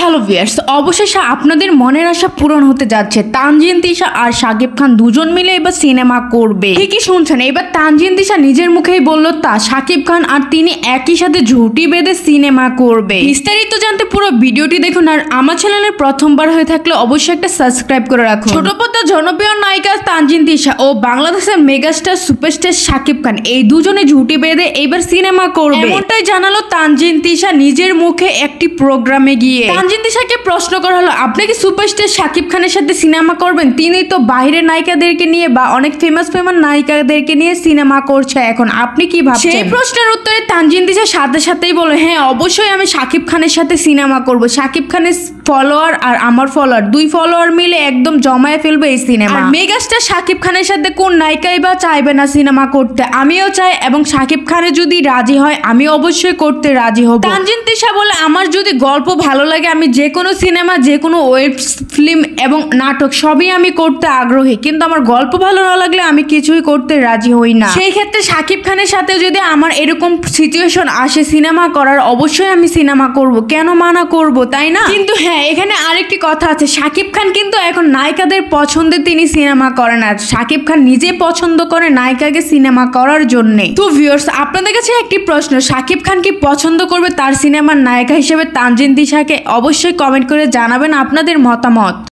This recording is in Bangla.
হ্যালো ভিউয়ার্স, অবশেষে আপনাদের মনের আশা পূরণ হতে যাচ্ছে। তানজিন তিশা আর শাকিব খান দুজন মিলে এবার সিনেমা করবে। ঠিকই শুনছেন, এবার তানজিন তিশা নিজের মুখেই বলল তা শাকিব খান আর তিনি একই সাথে ঝুঁটি বেঁধে সিনেমা করবে। বিস্তারিত জানতে পুরো ভিডিওটি দেখুন। আর আমার চ্যানেলের প্রথমবার হয়ে থাকলে অবশ্যই একটা সাবস্ক্রাইব করে রাখুন। ছোট পর্দার জনপ্রিয় নায়িকা তানজিন তিশা ও বাংলাদেশের মেগাস্টার সুপারস্টার শাকিব খান এই দুজনে ঝুঁটি বেঁধে এবার সিনেমা করবে, এমনটাই জানালো তানজিন তিশা নিজের মুখে একটি প্রোগ্রামে গিয়ে। তানজিন তিশাকে প্রশ্ন করা হলো, আপনি কি সুপারস্টার শাকিব খানের সাথে সিনেমা করবেন? তিনি তো বাইরের নায়িকাদেরকে নিয়ে বা অনেক ফেমাস নায়িকাদেরকে নিয়ে সিনেমা করছে, এখন আপনি কি ভাবছেন? সেই প্রশ্নের উত্তরে তানজিন তিশা সাথে সাথেই বলে, হ্যাঁ অবশ্যই আমি শাকিব খানের সাথে সিনেমা করব। শাকিব খানের ফলোয়ার আর আমার ফলোয়ার, দুই ফলোয়ার মিলে একদম জমায়ে ফেলবে এই সিনেমা। আর মেগাস্টার শাকিব খানের সাথে কোন নায়িকাই বা চাইবে না সিনেমা করতে? আমিও চাই, এবং শাকিব খানের যদি রাজি হয় আমি অবশ্যই করতে রাজি হব। তানজিন তিশা বলে, আমার যদি গল্প ভালো লাগে আমি যে কোনো সিনেমা, যে কোনো ওয়েব ফিল্ম এবং নাটক সবই আমি করতে আগ্রহী, কিন্তু আমার গল্প ভালো না লাগলে আমি কিছুই করতে রাজি হই না। সেই ক্ষেত্রে শাকিব খানের সাথে যদি আমার এরকম সিচুয়েশন আসে সিনেমা করার, অবশ্যই আমি সিনেমা করব, কেন মানা করব, তাই না? কিন্তু হ্যাঁ, এখানে আরেকটি কথা আছে, শাকিব খান কিন্তু এখন নায়িকাদের পছন্দে তিনি সিনেমা করে না। শাকিব খান নিজে পছন্দ করে নায়িকাকে সিনেমা করার জন্য। তো ভিউয়ার্স, আপনাদের কাছে একটি প্রশ্ন, শাকিব খান কি পছন্দ করবে তার সিনেমার নায়িকা হিসেবে তানজিন তিশাকে? অবশ্যই কমেন্ট করে জানাবেন আপনাদের মতামত।